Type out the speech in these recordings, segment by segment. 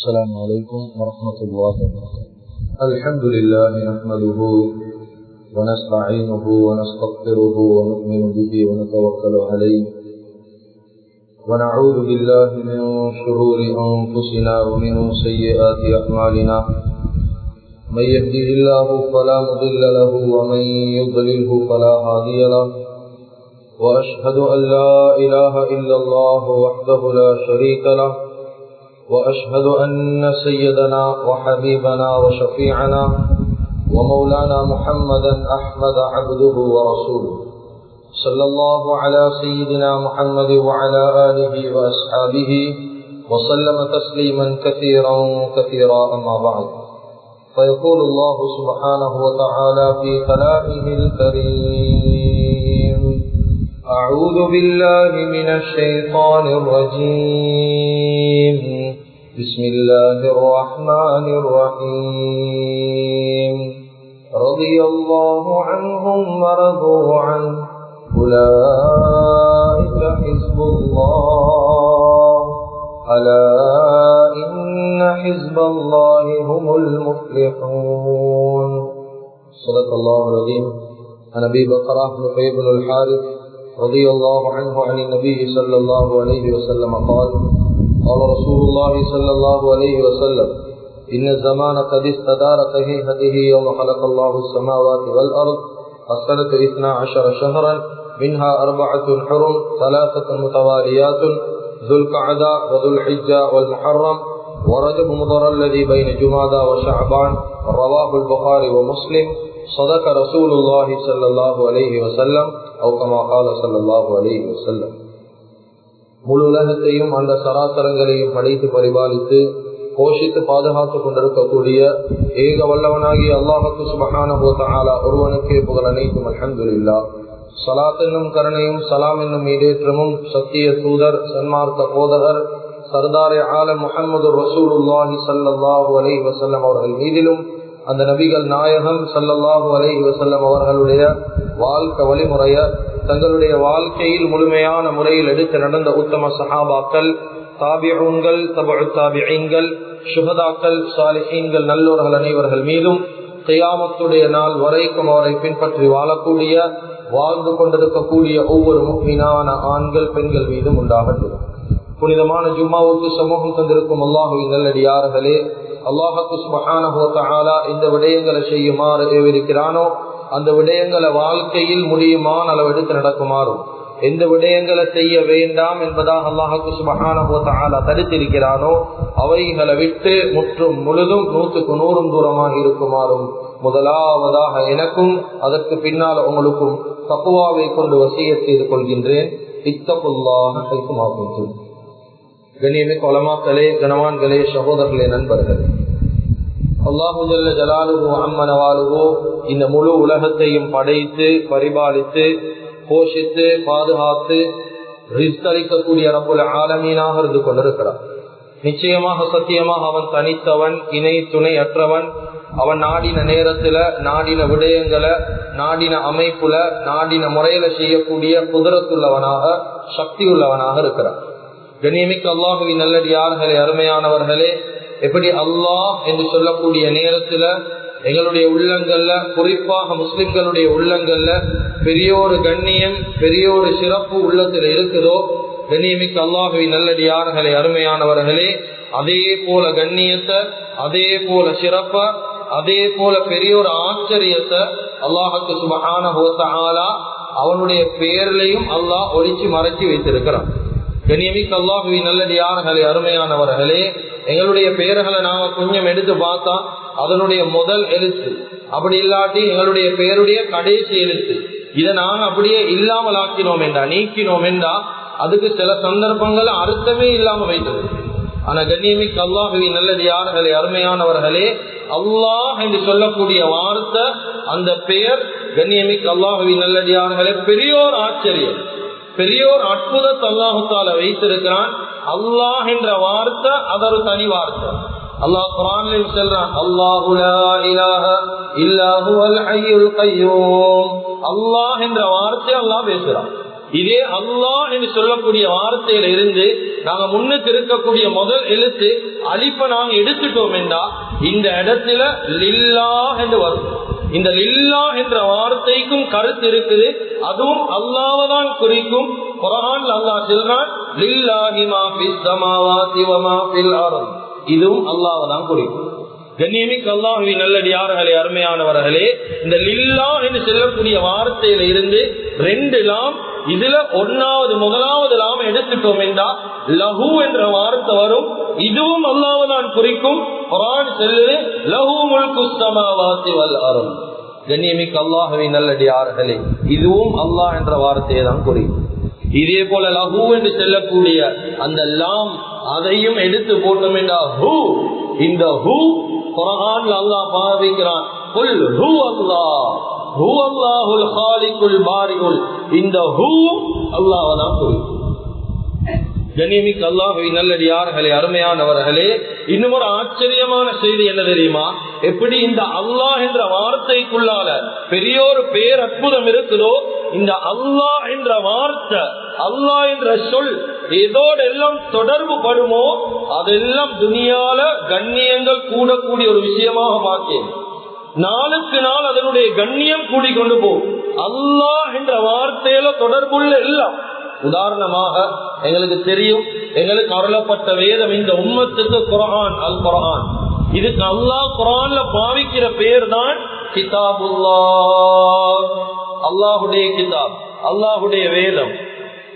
السلام عليكم ورحمة الله وبركاته. الحمد لله نحمده ونستعينه ونستغفره ونؤمن به ونتوكل عليه ونعوذ بالله من شرور أنفسنا ومن سيئات أعمالنا. من يهده الله فلا مضل له ومن يضلله فلا هادي له. وأشهد أن لا إله إلا الله وحده لا شريك له. وأشهد أن سيدنا وحبيبنا وشفيعنا ومولانا محمدا أحمد عبده ورسوله صلى الله على سيدنا محمد وعلى آله وأصحابه وسلم تسليما كثيرا كثيرا. أما بعد، فيقول الله سبحانه وتعالى في كلامه الكريم: أعوذ بالله من الشيطان الرجيم. بسم الله الرحمن الرحيم. رضي الله عنهم ورضوا عنه أولئك حزب الله ألا إن حزب الله هم المفلحون. صدق الله العظيم. عن أبي بكر بن الحارث رضي الله عنه عن النبي صلى الله عليه وسلم قال: قال رسول الله صلى الله عليه وسلم: إن الزمان قد استدار كهيئته يوم خلق الله السماوات والأرض السنة 12 شهرا منها 4 حرم 3 متواليات ذو القعدة وذو الحجة والمحرم ورجب مضر الذي بين جمادى وشعبان. رواه البخاري ومسلم. صدق رسول الله صلى الله عليه وسلم أو كما قال صلى الله عليه وسلم. முழு உலகத்தையும் அந்த சராசரங்களையும் படைத்து பரிபாலித்து போஷித்து பாதுகாத்துக் கொண்டிருக்கக்கூடிய ஏக வல்லவனாகிய அல்லாஹ்வுக்கு சுப்ஹானஹு வ தஆலா ஒருவனுக்கே புகழ் அனைத்தும். அல்ஹம்துலில்லாஹ். ஸலாத் என்னும் கருணையும் சலாம் என்னும் ஈடேற்றமும் சத்திய தூதர் சன்மார்க்க போதகர் சர்தாரே ஆலம் முஹம்மது ரசூலுல்லாஹி ஸல்லல்லாஹு அலைஹி வஸல்லம் அவர்கள் மீதிலும் அந்த நபிகள் நாயகம் ஸல்லல்லாஹு அலைஹி வஸல்லம் அவர்களுடைய வாழ்க்கை வழிமுறைய தங்களுடைய வாழ்க்கையில் முழுமையான முறையில் எடுத்து நடந்த உத்தம சஹாபாக்கள், தாபிஊன்கள், தபஉ தாபிஈன்கள், ஷுஹதாக்கள், சாலிஹீன்கள், நல்லோர்கள் அனைவர்கள் மீதும் கியாமத்துடைய நாள் வரைக்கும் அவரை பின்பற்றி வாழக்கூடிய வாழ்ந்து கொண்டிருக்கக்கூடிய ஒவ்வொரு முஃமினான ஆண்கள் பெண்கள் மீதும் உண்டாகட்டும். புனிதமான ஜும்மாவுக்கு சமூகம் தந்திருக்கும் அல்லாஹுவின் நல்லடியார்களே, அல்லாஹ்வுக்கு சுப்ஹானஹு வ தஆலா இந்த விடயங்களை செய்யுமாறு ஏவிருக்கிறானோ அந்த விடயங்களை வாழ்க்கையில் முடியுமான அளவு எடுத்து நடக்குமாறும், எந்த விடயங்களை செய்ய வேண்டாம் என்பதாக அல்லாஹ்வுக்கு சுப்ஹானஹு வ தஆலா தடுத்திருக்கிறானோ அவைகளை விட்டு முற்றும் முழுதும் 100க்கு 100 தூரமாக இருக்குமாறும் முதலாவதாக எனக்கும் அதற்கு பின்னால் உங்களுக்கும் தக்வாவை கொண்டு வசியத் செய்து கொள்கின்றேன். இத்தகுல்லாஹ ஹைசுமா குன்தும். கண்ணியமிக்க உலமாக்களே, கனவான்களே, சகோதரர்களே, நண்பர்கள், அல்லாஹு ஜல்ல ஜலாலுஹு அம்ம நவாலுஹு இந்த முழு உலகத்தையும் படைத்து பரிபாலித்து போஷித்து பாதுகாத்து ரிஸ்க் அளிக்கக்கூடிய ரப்புல் ஆலமீனாக இருந்து கொண்டிருக்கிறார். நிச்சயமாக சத்தியமாக அவன் தனித்தவன், இணை துணை அற்றவன். அவன் நாடின நேரத்துல நாடின விடயங்களை நாடின அமைப்புல நாடின முறையில செய்யக்கூடிய குதிரத்துள்ளவனாக சக்தி உள்ளவனாக இருக்கிறார். கண்ணியமிக்க அல்லாஹுவின் நல்லடியார்களே, அருமையானவர்களே, எப்படி அல்லாஹ் என்று சொல்லக்கூடிய நேரத்துல எங்களுடைய உள்ளங்கள்ல, குறிப்பாக முஸ்லிம்களுடைய உள்ளங்கள்ல பெரிய ஒரு கண்ணியம், பெரிய ஒரு சிறப்பு உள்ளத்துல இருக்குதோ, கண்ணியமிக்க அல்லாஹுவின் நல்லடியார்களே, அருமையானவர்களே, அதே போல கண்ணியத்தை, அதே போல சிறப்ப, அதே போல பெரிய ஒரு ஆச்சரியத்தை அல்லாஹ்வுக்கு சுப்ஹானஹு வ தஆலா அவனுடைய பெயர்லையும் அல்லாஹ் ஒளிச்சு மறைச்சி வைத்திருக்கிறான். கண்ணியமிக்க அல்லாஹுவின் நல்லடியார்களே, அருமையானவர்களே, எங்களுடைய பெயர்களை நாம கொஞ்சம் எடுத்து பார்த்தா அதனுடைய முதல் எழுத்து, அப்படி இல்லாட்டி எங்களுடைய பெயருடைய கடைசி எழுத்து, இதை நாங்க அப்படியே இல்லாமல் ஆக்கினோம் என்றா, நீக்கினோம் என்றா அதுக்கு சில சந்தர்ப்பங்கள் அர்த்தமே இல்லாம வைத்தது. ஆனா கண்ணியமிக்க அல்லாஹுவின் நல்லடியார்களே, அருமையானவர்களே, அல்லாஹ் என்று சொல்லக்கூடிய வார்த்தை, அந்த பெயர், கண்ணியமிக்க அல்லாஹுவின் நல்லடியார்களே, பெரியோர் ஆச்சரியம், பெரியோர் அற்புதத்தை அல்லாஹு தஆலா வைத்திருக்கிறான். அல்லாஹ் என்ற வார்த்தை அது ஒரு தனி வார்த்தை. அல்லாஹ் குர்ஆனில் சொல்றான், அல்லாஹு லா இலாஹ இல்லா ஹுவல் ஹய்யுல் கய்யூம். அல்லாஹ் என்ற வார்த்தை அல்லாஹ் பேசுறான். இதே அல்லாஹ் என்று சொல்லக்கூடிய வார்த்தையில இருந்து நாங்க முன்னுக்கு இருக்கக்கூடிய முதல் எழுத்து அலிப்ப நாங்க எடுத்துட்டோம் என்றா இந்த இடத்துல லில்லாஹ் என்று வரும். இந்த லில்லாஹ் என்ற வார்த்தைக்கும் கருத்து இருக்குது. அதுவும் அல்லாஹ்தான் குறிக்கும். குர்ஆன்ல அல்லாஹ் சொல்றான் லில்லாஹி மா ஃபிஸ் ஸமாவாதி வ மா ஃபில் அர்த். இதுவும் அல்லாஹ்தான் குறிக்கும். கண்ணியமிக்க அல்லாஹ்வின் நல்லடியார்களே, அருமையானவர்களே, இந்த லில்லாஹ் என்று சொல்லக்கூடிய வார்த்தையில இருந்து 2 லாம், இதுல முதலாவது லாம் எடுத்துட்டோம் என்றா லஹு என்ற வார்த்தை வரும். இதுவும் அல்லாஹ்தான் குறிக்கும். குர்ஆன் சொல்லுது லஹு முல்குஸ் ஸமாவாதி வல் அர்த். கண்ணியமிக்க அல்லாஹ்வின் நல்லடியார்களே, இதுவும் அல்லாஹ் என்ற வார்த்தையை தான் குறிக்கும். இதே போல லஹு என்று சொல்லக்கூடிய அந்த லாம், அதையும் எடுத்து போட்டோம் என்றா ஹூ. இந்த ஹூ குர்ஆன்ல அல்லாஹ் பாவிக்கிறான் குல் ஹூ அல்லாஹ் ஹூ அல்லாஹுல் காலிகுல் பாரிகுல். இந்த ஹூ அல்லாஹ்தான் குறிக்கும். கண்ணியமிக்க அல்லாஹ்வின் நல்லடியார்களே, அருமையானவர்களே, இன்னும் ஒரு ஆச்சரியமான செய்தி என்ன தெரியுமா? எப்படி இந்த அல்லாஹ் என்ற வார்த்தைக்குள்ளால பெரிய ஒரு பேரற்புதம் இருக்குதோ, இந்த அல்லாஹ் என்ற வார்த்தை, அல்லாஹ் என்ற சொல் ஏதோடு எல்லாம் தொடர்பு படுமோ அதெல்லாம் துனியால கண்ணியங்கள் கூடக்கூடிய ஒரு விஷயமாக பார்க்கிறேன். நாளுக்கு நாள் அதனுடைய கண்ணியம் கூடிக்கொண்டு போகும். அல்லாஹ் என்ற வார்த்தையில தொடர்புள்ள எல்லாம். உதாரணமாக எங்களுக்கு தெரியும், எங்களுக்கு அருளப்பட்ட வேதம் இந்த உம்மத்துக்கு குர்ஆன், அல் குர்ஆன். இதுக்கு அல்லாஹ் குர்ஆன்ல பாவிக்கிற பேர் தான் கிதாபுல்லாஹ். அல்லாஹுடைய கிதாப், அல்லாஹுடைய வேதம்.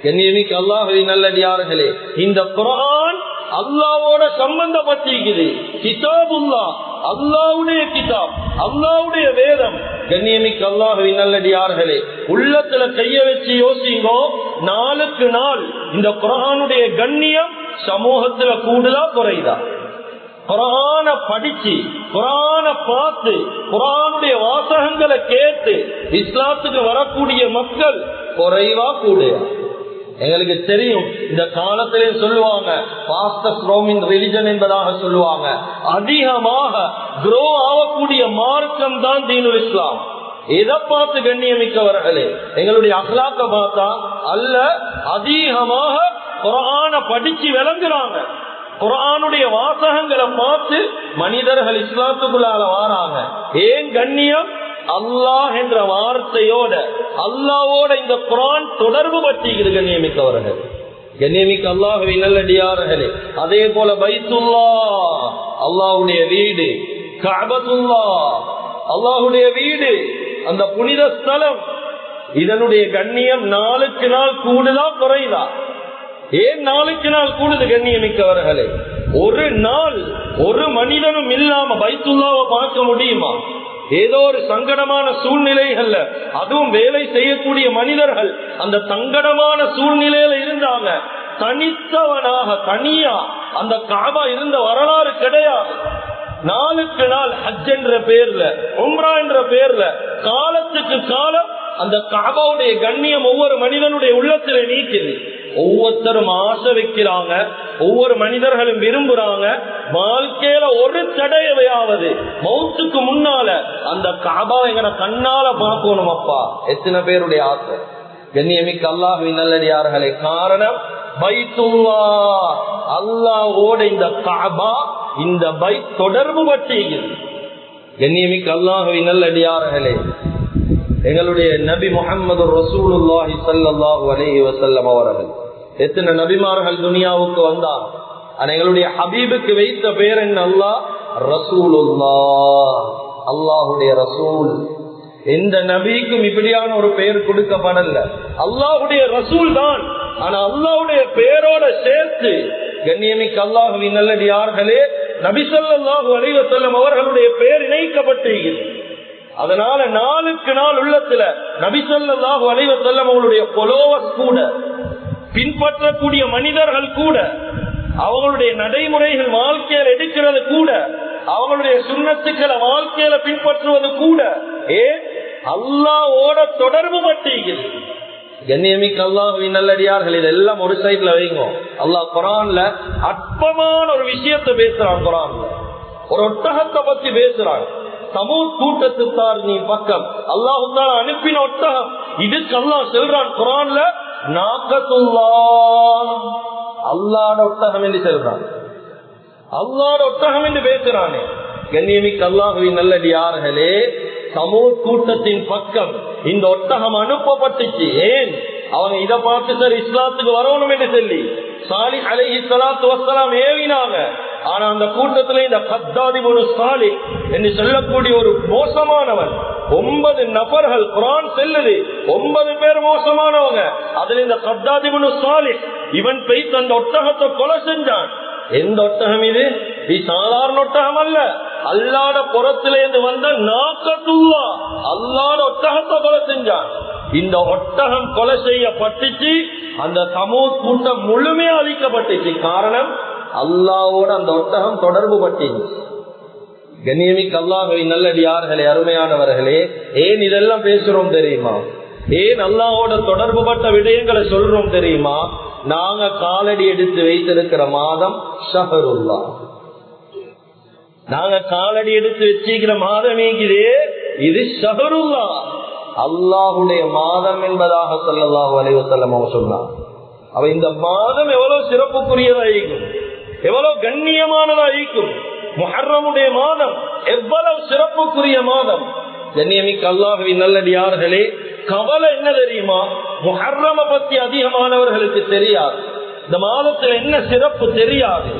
கண்ணியமிக்க அல்லாஹ்வின் நல்லடியார்களே, இந்த குர்ஆன் அல்லாஹ்வோட சம்பந்தப்பட்டிருக்குது. கிதாபுல்லாஹ், அல்லாஹ்வுடைய கிதாப், அல்லாஹ்வுடைய வேதம். கண்ணியமிக்க அல்லாஹ்வின் நல்லடியார்களே, உள்ளத்துல கைய வச்சு யோசிங்கோ, நாளுக்கு நாள் இந்த குர்ஆனுடைய கண்ணியம் சமூகத்துல கூடுதா குறையுதா? குர்ஆன படிச்சு, குர்ஆன பார்த்து, குர்ஆனுடைய வாசகங்களை கேட்டு இஸ்லாத்துக்கு வரக்கூடிய மக்கள் குறைவா கூடுதா? எங்களுக்கு தெரியும், இந்த காலத்திலே சொல்லுவாங்க ஃபாஸ்டஸ்ட் க்ரோவிங் ரிலிஜன் என்பதாக சொல்லுவாங்க. அதிகமாக க்ரோ ஆகக்கூடிய மார்க்கம் தான் தீனுல் இஸ்லாம். எதை பார்த்து கண்ணியமிக்கவர்களே? எங்களுடைய அக்லாக்க பார்த்தா அல்ல, அதிகமாக குர்ஆன படிச்சு விளங்குறாங்க. குர்ஆனுடைய வாசகங்களை பார்த்து மனிதர்கள் இஸ்லாத்துக்குள்ளால வாராங்க. ஏன் கண்ணியம்? அல்லாஹ் என்ற வார்த்தையோட, அல்லாஹ்வோட இந்த குர்ஆன் தொடர்பு பற்றிக்கிறது. கண்ணியமிக்கவர்கள், கண்ணியமிக்க அல்லாஹ்வின் நல்லடியார்களே, அதே போல பைத்துல்லாஹ் அல்லாஹ்வுடைய வீடு, கஅபத்துல்லாஹ் அல்லாஹ்வுடைய வீடு, அந்த புனித ஸ்தலம், இதனுடைய கண்ணியம் நாளுக்கு நாள் கூடுதா குறையுதா? ஏன் நாளுக்கு நாள் கூடுது? கண்ணியமிக்கவர்களே, ஒரு நாள் ஒரு மனிதனும் இல்லாம பைத்துல்லாவை பார்க்க முடியுமா? ஏதோ ஒரு சங்கடமான சூழ்நிலைகள்ல, அதுவும் வேலை செய்யக்கூடிய மனிதர்கள் அந்த சங்கடமான சூழ்நிலையில இருந்தாங்க. தனித்தவனாக தனியா அந்த காபா இருந்த வரலாறு கிடையாது. நாளுக்கு நாள் ஹஜ் என்ற பேர்ல, உம்ரா என்ற பேர்ல, காலத்துக்கு காலம் அந்த காபாவுடைய கண்ணியம் ஒவ்வொரு மனிதனுடைய உள்ளத்திலே நீக்குது. ஒவ்வொருத்தரும் ஆசை வைக்கிறாங்க, ஒவ்வொரு மனிதர்களும் விரும்புறாங்க. வாழ்க்கையில ஒரு தடவையாவது மௌத்துக்கு முன்னால அந்த காபா எங்கட கண்ணால பார்க்கணும். அப்பா, எத்தனை பேருடைய ஆசை? கண்ணியமிக்க அல்லாஹ்வின் நல்லடியார்களே, காரணம் பைத்துல்லாஹ், அல்லாஹ்வோட இந்த காபா, இந்த பைத் தொடர்பு பற்றியது. கண்ணியமிக்க அல்லாஹ்வின் நல்லடியார்களே, எங்களுடைய நபி முஹம்மது ரசூலுல்லாஹி ஸல்லல்லாஹு அலைஹி வஸல்லம் அவர்கள், எத்தனை நபிமார்கள் துனியாவுக்கு வந்தார். ஆனா எங்களுடைய ஹபீபுக்கு வைத்த பேர் என்ன? அல்லாஹ் ரசூலுல்லாஹ், அல்லாஹுடைய ரசூல். எந்த நபிக்கும் இப்படியான ஒரு பெயர் கொடுக்கப்படல. அல்லாஹுடைய ரசூல் தான். ஆனா அல்லாஹுடைய பெயரோட சேர்த்து கண்ணியமிக்க அல்லாஹ்வின் நல்லடியார்களே, நபி ஸல்லல்லாஹு அலைஹி வஸல்லம் அவர்களுடைய பெயர் இணைக்கப்பட்டிருக்கிறது. அதனால நாளுக்கு நாள் உள்ளத்துல நபி ஸல்லல்லாஹு அலைஹி வஸல்லம் அவங்களுடைய ஃபாலோவர்ஸ் கூட, பின்பற்றக்கூடிய மனிதர்கள் கூட, அவங்களுடைய நடைமுறைகள் வாழ்க்கையில எடுக்கிறது கூட, அவங்களுடைய சுன்னத்துக்களை வாழ்க்கையில பின்பற்றுவது கூட, அல்லாஹ்வோட தொடர்பு பட்டிருக்கிறது. கண்ணியமிக்க அல்லாஹ்வின் நல்லடியார்கள், இதெல்லாம் ஒரு சைட்ல வைங்க. அல்லாஹ் குர்ஆன்ல அற்பமான ஒரு விஷயத்தை பேசுறான். குர்ஆன்ல ஒரு ஒட்டகத்தை பத்தி பேசுறான். சமூக கூட்டத்துக்கார் நீ பக்கம் அல்லாஹ் அனுப்பின ஒட்டகம். இதுக்கு அல்லாஹ் சொல்றான் குர்ஆன்ல, நாக்கத்துல்லாஹ், அல்லாஹ்வுடைய ஒட்டகம் என்று சொல்றான். அல்லாஹ்வுடைய ஒட்டகம் என்று பேசுறானே. கண்ணியமிக்க அல்லாஹ்வின் நல்லடியார்களே, சமூக கூட்டத்தின் பக்கம் இந்த ஒட்டகம் அனுப்பப்பட்டுச்சு. ஏன்? அவங்க இதை பார்த்து சார் இஸ்லாத்துக்கு வரணும் என்று சொல்லி சாலிஹ் அலைஹிஸ்ஸலாத்து வஸ்ஸலாம் ஏவினாங்க. ஆனா அந்த கூட்டத்துல இந்த கத்தாதி ஒரு சாலிஹ் என்று சொல்லக்கூடிய ஒரு மோசமானவன், 9 நபர்கள் குர்ஆன் செல்லுது, 9 பேர் மோசமானவங்க. அதுல இந்த கத்தாதி சாலிஹ் இவன் போய் அந்த ஒட்டகத்தை கொலை செஞ்சான். எந்த ஒட்டகம் இது? சாதாரண ஒட்டகம் அல்ல, அல்லாஹ்ட புறத்திலிருந்து வந்த நாக்கத்துல்லாஹ், அல்லாஹ்ட ஒட்டகத்தை கொலை செஞ்சான். இந்த ஒட்டகம் கொலை செய்யப்பட்டுச்சு. அந்த சமூக கூட்டம் முழுமையா அழிக்கப்பட்டுச்சு. காரணம், அல்லாஹ்வோட அந்த ஒட்டகம் தொடர்பு பட்டுச்சு. கண்ணியமிக்க அல்லாஹ்வின் நல்லடியார்களே, அருமையானவர்களே, ஏன் இதெல்லாம் பேசுறோம் தெரியுமா? ஏன் அல்லாஹ்வோட தொடர்பு பட்ட விடயங்களை சொல்றோம் தெரியுமா? நாங்க காலடி எடுத்து வைத்திருக்கிற மாதம் ஷஹருல்லாஹ். நாங்க காலடி எடுத்து வச்சிருக்கிற மாதம் இது ஷஹருல்லாஹ், அல்லாஹுடைய மாதம் என்பதாக ஸல்லல்லாஹு அலைஹி வஸல்லம் அவங்க சொன்னார். அவ இந்த மாதம் எவ்வளவு சிறப்புக்குரியதாயிருக்கும், எவ்வளவு கண்ணியமானதாயிருக்கும். முஹர்ரமுடைய மாதம் எவ்வளவு சிறப்புக்குரிய மாதம். கண்ணியமிக்க அல்லாஹ்வின் நல்லடியார்களே, கவலை என்ன தெரியுமா? முஹர்ரம பத்தி அதிகமானவர்களுக்கு தெரியாது. இந்த மாதத்துல என்ன சிறப்பு தெரியாது,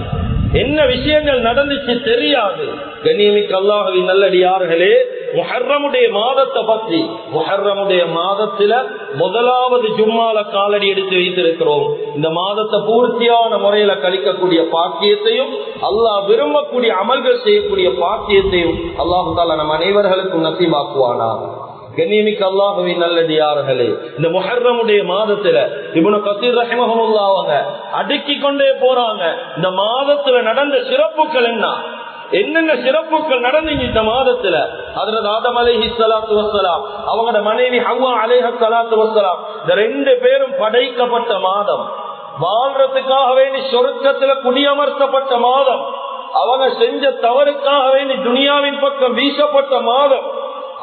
என்ன விஷயங்கள் நடந்துச்சு தெரியாது. கண்ணியமிக்க அல்லாஹ்வின் நல்லடியார்களே, முஹர்ரமுடைய மாதத்தை பற்றி, முஹர்ரமுடைய மாதத்துல முதலாவது ஜும்மால காலடி எடுத்து வைத்திருக்கிறோம். இந்த மாதத்தை பூர்த்தியான முறையில கழிக்கக்கூடிய பாக்கியத்தையும், அல்லாஹ் விரும்பக்கூடிய அமல்கள் செய்யக்கூடிய பாக்கியத்தையும் அல்லாஹு தஆலா நம் அனைவர்களுக்கும் நசீபாக்குவானா. கண்ணியமிக்க அல்லாஹ்வின் நல்லடியார்களே, இந்த முஹர்ரமுடைய மாதத்துல இப்னு கஸீர் ரஹிமஹுல்லாஹ் அவங்க அடுக்கி கொண்டே போறாங்க. இந்த மாதத்துல நடந்த சிறப்புகள் என்னென்ன சிறப்புகள் நடந்தீங்க இந்த மாதத்துல? ஹஜ்ரத் ஆதம் அலைஹிஸ்ஸலாத்து வஸ்ஸலாம், அவங்களோட மனைவி ஹவ்வா அலைஹிஸ்ஸலாத்து வஸ்ஸலாம், இந்த 2 பேரும் படைக்கப்பட்ட மாதம். வாழ்றதுக்காக வேண்டி சொர்க்கத்துல குடியமர்த்தப்பட்ட மாதம். அவங்க செஞ்ச தவறுக்காக வேண்டி துனியாவின் பக்கம் வீசப்பட்ட மாதம்.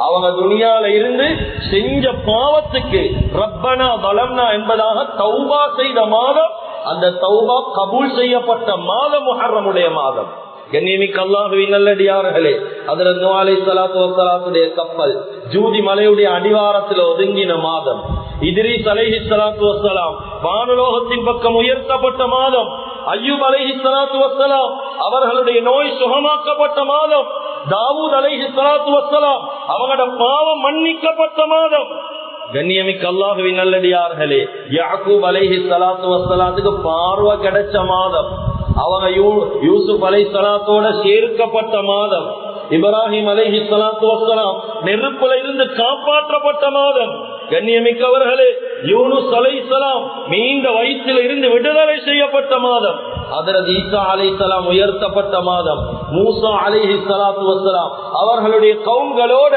அவங்க துனியால இருந்து செஞ்ச பாவத்துக்கு ரப்பனா வலம்னா என்பதாக தௌபா செய்த மாதம். அந்த தௌபா கபூல் செய்யப்பட்ட மாதம் முஹர்ரமுடைய மாதம். கண்ணியமிக்க அல்லாஹ்வின் நல்லடியார்களே, ஹஜ்ரத் நூஹ் அலைஹிஸ்ஸலாத்து வஸ்ஸலாமுடைய கப்பல் ஜூதி மலையுடைய அடிவாரத்தில் ஒதுங்கின மாதம். இத்ரீஸ் அலைஹிஸ்ஸலாத்து வஸ்ஸலாம் வானுலோகத்தின் பக்கம் உயர்த்தப்பட்ட மாதம். அய்யூப் அலைஹிஸ்ஸலாத்து வஸ்ஸலாம் அவர்களுடைய நோய் சுகமாக்கப்பட்ட மாதம். தாவூத் அலைஹிஸ்ஸலாத்து வஸ்ஸலாம் அவங்களோட பாவம் மன்னிக்கப்பட்ட மாதம். கண்ணியமிக்க அல்லாஹ்வின் நல்லடியார்களே, யாக்கூப் அலைஹிஸ்ஸலாத்து வஸ்ஸலாத்துக்கு பார்வை கிடைச்ச மாதம். அவங்க யூசுப் அலைஹிஸ்ஸலாத்தோட சேர்க்கப்பட்ட மாதம். இப்ராஹிம் அலைஹிஸ்ஸலாத்து வஸ்ஸலாம் நெருப்புல இருந்து காப்பாற்றப்பட்ட மாதம். கண்ணியமிக்கவர்களே, யூனுஸ் அலைஹிஸ்ஸலாம் மீண்ட வயிற்றில் இருந்து விடுதலை செய்யப்பட்ட மாதம். ஹஜ்ரத் ஈசா அலைஹிஸ்ஸலாம் உயர்த்தப்பட்ட மாதம். மூசா அலைஹிஸ்ஸலாத்து வஸ்ஸலாம் அவர்களுடைய கவும்களோட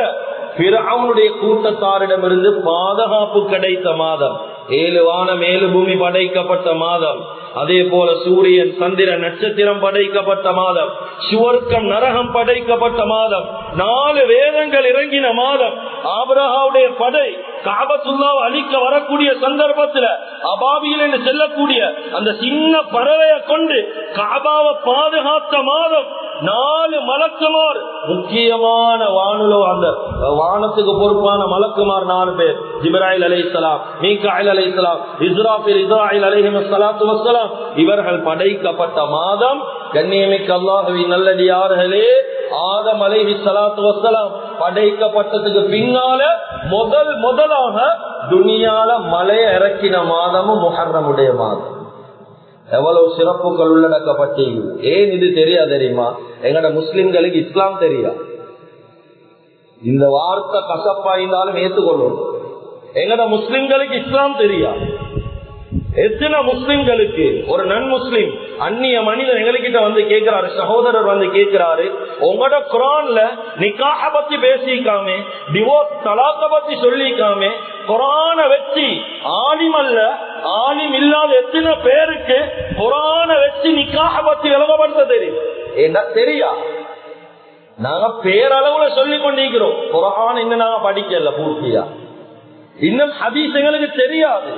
ஃபிரௌனுடைய கூட்டத்தாரிடமிருந்து பாதுகாப்பு கிடைத்த மாதம். 7 வானம் 7 பூமி படைக்கப்பட்ட மாதம். அதே போல சூரியன் சந்திரன் நட்சத்திரம் படைக்கப்பட்ட மாதம். சுவர்க்கம் நரகம் படைக்கப்பட்ட மாதம். 4 வேதங்கள் இறங்கின மாதம். ஆபிரகாவுடைய படை காபத்துல்லாஹ் அழிக்க வரக்கூடிய சந்தர்ப்பத்துல அபாபில் என்று செல்லக்கூடிய அந்த சின்ன பறவையை கொண்டு காபாவை பாதுகாத்த மாதம். 4 மலக்குமார், முக்கியமான வானுலோ அந்த வானத்துக்கு பொறுப்பான மலக்குமார் 4 பேர், ஜிப்ராயில் அலைஹிஸ்ஸலாம், மீகாயில் அலைஹிஸ்ஸலாம், இஸ்ராஃபில் இஸ்ராயில் அலைஹிஸ்ஸலாத்து வஸ்ஸலாம், இவர்கள் படைக்கப்பட்ட மாதம். கண்ணியமிக்க அல்லாஹ்வின் நல்லடியார்களே, ஆதம் அலைஹிஸ்ஸலாத்து வஸ்ஸலாம் படைக்கப்பட்டதுக்கு பின்னால முதலாக துனியால மலையை இறக்கின மாதமும் முஹர்ரமுடைய மாதம். எவ்வளவு சிறப்புகள் உள்ளடக்கப்பட்டீங்க. ஏன் இது தெரியாது தெரியுமா? எங்கட முஸ்லிம்களுக்கு இஸ்லாம் தெரியா. இந்த வார்த்தை கசப்பாய்ந்தாலும் ஏற்றுக்கொள்ளும். எங்கட முஸ்லிம்களுக்கு இஸ்லாம் தெரியா. எத்தனை முஸ்லிம்களுக்கு ஒரு நன் முஸ்லிம் அந்நிய மனிதன் எங்ககிட்ட வந்து கேட்கிறாரு, சகோதரர் வந்து கேட்கிறாரு, உங்களோட குர்ஆன்ல நிக்காஹ பத்தி பேசிக்காமே, டிவோர்ஸ் தலாக்க பத்தி சொல்லிக்காமே, குர்ஆனை வச்சு ஆலிம் அல்ல ஆலிம் இல்லாத எத்தனை பேருக்கு குர்ஆனை வச்சு நிக்காஹ பத்தி விளங்கப்படுத்த தெரியும்? ஏன்னா தெரியா. நாங்க பேரளவுல சொல்லிக் கொண்டிருக்கிறோம், குர்ஆன் இன்னும் நாங்க படிக்கல பூர்த்தியா. இன்னும் ஹதீஸ் எங்களுக்கு தெரியாது.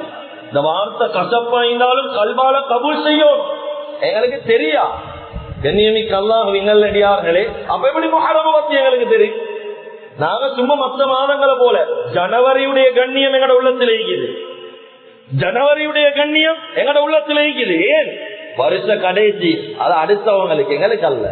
இந்த வார்த்தை கசப்பாய்ந்தாலும் கல்வால கபூல் செய்யும் எங்களுக்கு தெரியா. கண்ணியமிக்க அல்லாஹ்வின் நல்லடியார்களே, அப்ப எப்படி முஹர்ரம் பத்தி எங்களுக்கு தெரியும்? நாங்க சும்மா மற்ற மாதங்களை போல ஜனவரியுடைய கண்ணியம் எங்கட உள்ளத்தில் இருக்குது, ஜனவரியுடைய கண்ணியம் எங்கட உள்ளத்தில் இருக்குது. ஏன்? வருஷ கடைசி, அது அடுத்தவங்களுக்கு, எங்களுக்கு அல்ல.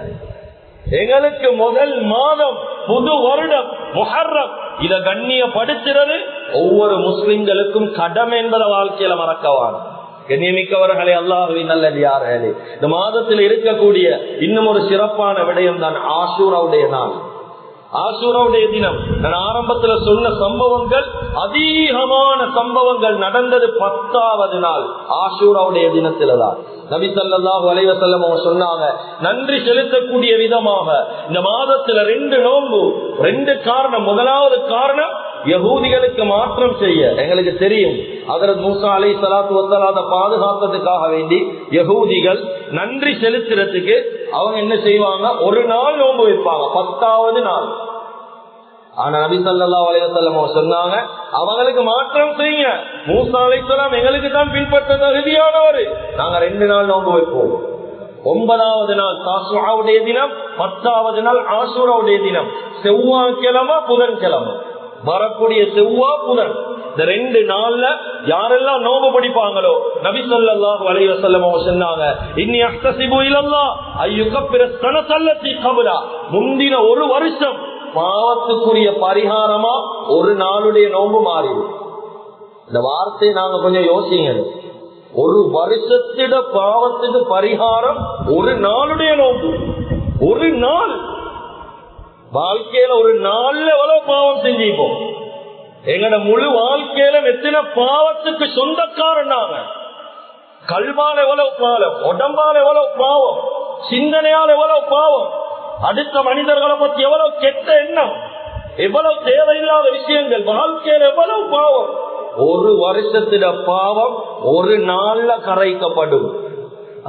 எங்களுக்கு முதல் மாதம் புது வருடம் முஹர்ரம், இத கண்ணியப்படுத்துறது ஒவ்வொரு முஸ்லிம்களுக்கும் கடமை என்பதை வாழ்க்கையில மறக்கவான். கண்ணியமிக்கவர்களே, அல்லாஹ்வின் நல்லடியார்களே, இந்த மாதத்தில் இருக்கக்கூடிய இன்னும் ஒரு சிறப்பான விடயம் தான் ஆஷூராவுடைய நாள், ஆஷூராவுடைய தினம். நான் ஆரம்பத்துல சொன்ன சம்பவங்கள், அதிகமான சம்பவங்கள் நடந்தது 10வது நாள் ஆஷூராவுடைய தினத்தில்தான். நபி ஸல்லல்லாஹு அலைஹி வஸல்லம் அவங்க சொன்னாங்க, நன்றி செலுத்தக்கூடிய விதமாக இந்த மாதத்துல 2 நோன்பு. 2 காரணம். முதலாவது காரணம், யகூதிகளுக்கு மாற்றம் செய்ய. எங்களுக்கு தெரியும் ஹஜ்ரத் மூசா அலைஹிஸ்ஸலாத்து வஸ்ஸலாம் பாதுகாத்ததுக்காக வேண்டி யகூதிகள் நன்றி செலுத்துறதுக்கு அவங்க என்ன செய்வாங்க, ஒரு நாள் நோன்பு வைப்பாங்க, 10வது நாள். ஆனா நபி ஸல்லல்லாஹு அலைஹி வஸல்லம் சொன்னாங்க, அவங்களுக்கு மாற்றம் செய்யுங்க. மூசா அலைஹிஸ்ஸலாம் எங்களுக்கு தான் பின்பற்ற தகுதியானவர், நாங்க 2 நாள் நோன்பு வைப்போம். 9வது நாள் தாசுஆவுடைய தினம், 10வது நாள் ஆஷூராவுடைய தினம். செவ்வாய்க்கிழமை புதன்கிழமை, வரக்கூடிய செவ்வா புதன், இந்த 2 நாள்ல யாரெல்லாம் நோன்பு படிப்பாங்களோ நபி ஸல்லல்லாஹு அலைஹி வஸல்லம் சொன்னாங்க, இன்னி அஹ்தஸிபு இலல்லாஹ் அய்யுகஃபிர ஸனத்தல்லதி கப்லா, முந்தின ஒரு வருஷம் பாவத்துக்குரிய பரிகாரமா ஒரு நாளுடைய நோன்பு மாறிடும். இந்த வார்த்தையை நாங்க கொஞ்சம் யோசிங்க. ஒரு வருஷத்திட பாவத்துக்கு பரிகாரம் ஒரு நாளுடைய நோன்பு. ஒரு நாள் வாழ்க்கையில ஒரு நாள்ல எவ்வளவு பாவம் செஞ்சிப்போம். எங்கட முழு வாழ்க்கையில எத்தனை பாவத்துக்கு சொந்தக்காரன் நாங்க. கல்வால எவ்வளவு பாவம், உடம்பால எவ்வளவு பாவம், சிந்தனையால் எவ்வளவு பாவம், அடுத்த மனிதர்களை பத்தி எவ்வளவு கெட்ட எண்ணம், எவ்வளவு தேவையில்லாத விஷயங்கள், வாழ்க்கையில எவ்வளவு பாவம். ஒரு வருஷத்தில பாவம் ஒரு நாள்ல கரைக்கப்படும்.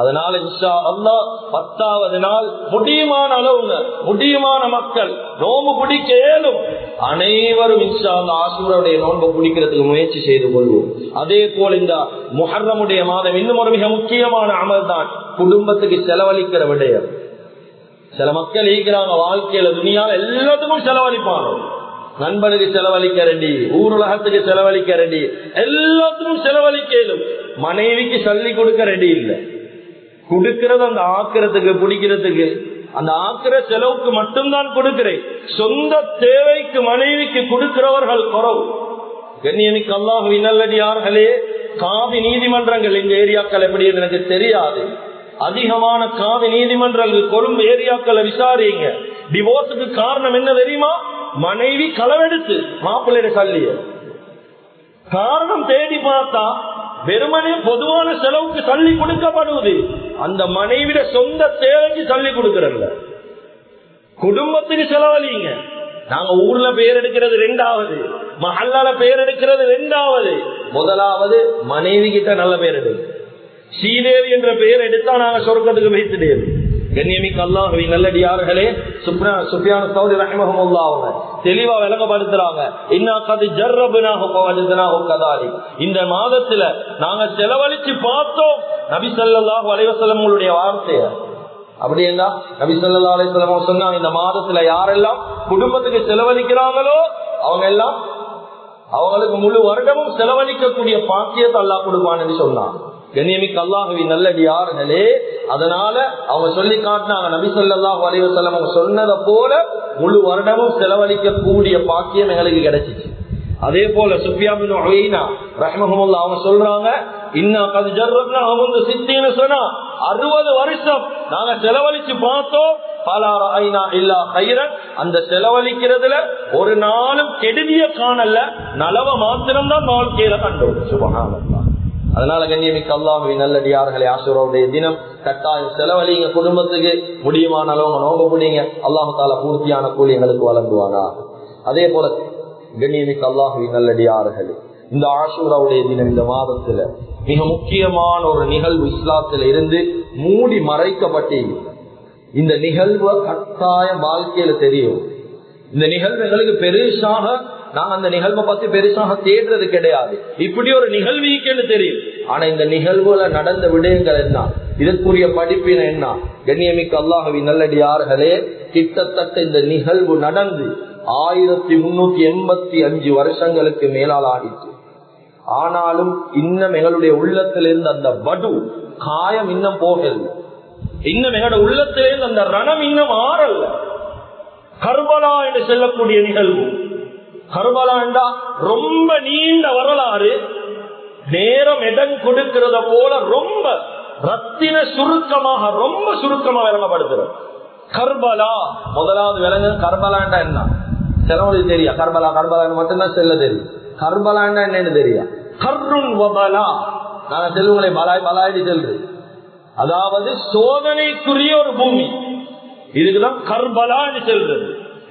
அதனால இன்ஷா அல்லாஹ் 10வது நாள் முடியுமான அளவுங்க, முடியுமான மக்கள் நோன்பு பிடிக்க இயலும் அனைவரும் இன்ஷா அல்லாஹ் ஆஷூராவுடைய நோன்பு பிடிக்கிறதுக்கு முயற்சி செய்து கொள்வோம். அதே போல இந்த முஹர்ரமுடைய மாதம் இன்னும் ஒரு மிக முக்கியமான அமல் தான் குடும்பத்துக்கு செலவழிக்கிற விடயம். சில மக்கள் ஈக்கிறாங்க வாழ்க்கையில துனியால எல்லாத்துக்கும் செலவழிப்பாங்க. நண்பனுக்கு செலவழிக்க ரெடி, ஊர் உலகத்துக்கு செலவழிக்க ரெடி, எல்லாத்துக்கும் செலவழிக்க இயலும். மனைவிக்கு சல்லி கொடுக்க ரெடி இல்லை. கொடுக்கிறது அந்த ஆக்கிறதுக்கு பிடிக்கிறதுக்கு, அந்த ஆக்கிற செலவுக்கு மட்டும்தான் கொடுக்கிறேன். சொந்த தேவைக்கு மனைவிக்கு கொடுக்கிறவர்கள் குறவு. கண்ணியமிக்க அல்லாஹ்வின் நல்லடியார்களே, காதி நீதிமன்றங்கள் இந்த ஏரியாக்கள் எப்படி எனக்கு தெரியாது. அதிகமான காதி நீதிமன்றங்கள் கொழும்பு ஏரியாக்களை விசாரிங்க. டிவோர்ஸுக்கு காரணம் என்ன தெரியுமா? மனைவி களவெடுத்து மாப்பிள்ளைய சல்லிய காரணம் தேடி பார்த்தா வெறுமனே பொதுவான செலவுக்கு சல்லி கொடுக்கப்படுவது. அந்த மனைவிட சொந்த தேவைக்கு சல்லி கொடுக்கறல்ல. குடும்பத்துக்கு செலவழிங்க. நாங்க ஊர்ல பேர் எடுக்கிறது 2வது, மஹல்லால பேர் எடுக்கிறது 2வது. முதலாவது மனைவி கிட்ட நல்ல பேர் எடுங்க. ஸ்ரீதேவி என்ற பெயர் எடுத்தா நாங்க சொர்க்கத்துக்கு வைத்துடேன். கண்ணியமிக்க அல்லாஹ்வின் நல்லடியார்களே, சுஃபியான் ஸௌரி ரஹ்மஹுல்லாஹ் அவங்க தெளிவா விளங்கப்படுத்துறாங்க, இன்னா கத் ஜர்ரப்னாஹு ஃபவஜத்னாஹு கதாலிக். இந்த மாதத்துல நாங்க செலவழிச்சு பார்த்தோம். நபி ஸல்லல்லாஹு அலைஹி வஸல்லம் உங்களுடைய வார்த்தைய அப்படி என்ன நபி ஸல்லல்லாஹு அலைஹி வஸல்லம் சொன்னாங்க, இந்த மாதத்துல யாரெல்லாம் குடும்பத்துக்கு செலவழிக்கிறாங்களோ அவங்க எல்லாம் அவங்களுக்கு முழு வருடமும் செலவழிக்கக்கூடிய பாக்கியத்தை அல்லாஹ் கொடுப்பான்னு சொன்னாங்க. கண்ணியமிக்க அல்லாஹ்வின் நல்லடியார்களே, அதனால அவங்க சொல்லி காட்டினாங்க, நபி ஸல்லல்லாஹு அலைஹி வஸல்லம் அவங்க சொன்னதை போல முழு வருடமும் செலவழிக்க கூடிய பாக்கியம் எங்களுக்கு கிடைச்சிச்சு. அதே போல சுஃபியான் பின் உவைனா ரஹ்மஹுல்லாஹ் அவங்க சொல்றாங்க, இன்னா கத் ஜர்ரப்னா முந்து 60 சனா, 60 வருஷம் நாங்க செலவழிச்சு பார்த்தோம். பலா ரஅய்னா இல்லா கைரன், அந்த செலவழிக்கிறதுல ஒரு நாளும் கெடுதிய காணல, நலவ மாத்திரம் தான் வாழ்க்கையில கண்டோம். சுப்ஹானல்லாஹ். அதனால கண்ணியமிக்க அல்லாஹ்வின் நல்லடியார்களே, ஆஷூராவுடைய தினம் கட்டாயம் செலவழிங்க. குடும்பத்துக்கு முடியுமான அளவு நோன்பு பிடிங்க. அல்லாஹ் தஆலா பூர்த்தியான கூலி எங்களுக்கு வழங்குவானா. அதே போல கண்ணியமிக்க அல்லாஹ்வின் நல்லடியார்களே, இந்த ஆஷூராவுடைய தினம் இந்த மாதத்துல மிக முக்கியமான ஒரு நிகழ்வு இஸ்லாத்துல இருந்து மூடி மறைக்கப்பட்டு, இந்த நிகழ்வு கட்டாயம் வாழ்க்கையில தெரியும். இந்த நிகழ்வு எங்களுக்கு பெருசாக நாங்க அந்த நிகழ்வை பத்தி பெருசாக தேடுறது கிடையாது. இப்படி ஒரு நிகழ்வுக்குன்னு தெரியும். ஆனா இந்த நிகழ்வுல நடந்த விடயங்கள் என்ன, இதற்குரிய படிப்பின என்ன? கண்ணியமிக்க அல்லாஹ்வின் நல்லடியார்களே, கிட்டத்தட்ட இந்த நிகழ்வு நடந்து 1385 வருஷங்களுக்கு மேலால் ஆடிச்சு. ஆனாலும் இன்னும் எங்களுடைய உள்ளத்திலிருந்து அந்த வடு காயம் இன்னும் போகல, இன்னும் எங்களுடைய உள்ளத்திலிருந்து அந்த ரணம் இன்னும் ஆறல்ல. கர்பலா என்று சொல்லக்கூடிய நிகழ்வு, கர்பலா என்றா ரொம்ப நீண்ட வரலாறு, நேரம் இடம் கொடுக்கிறத போல ரொம்ப ரத்தின சுருக்கமாக ரொம்ப சுருக்கமாக விளங்கப்படுத்துறது. கர்பலா முதலாவது விலங்கு. கர்பலாண்டா என்ன சிலவங்களுக்கு தெரியா? கர்பலா கர்பலான்னு மட்டும்தான் செல்ல தெரியும். கர்பலாண்டா என்னன்னு தெரியா? கர்ருன் வபலா, நாங்க செல்வங்களை பலாய் பலாயிட்டு செல்றது, அதாவது சோதனைக்குரிய ஒரு பூமி. இதுக்குதான் கர்பலான்னு செல்றது.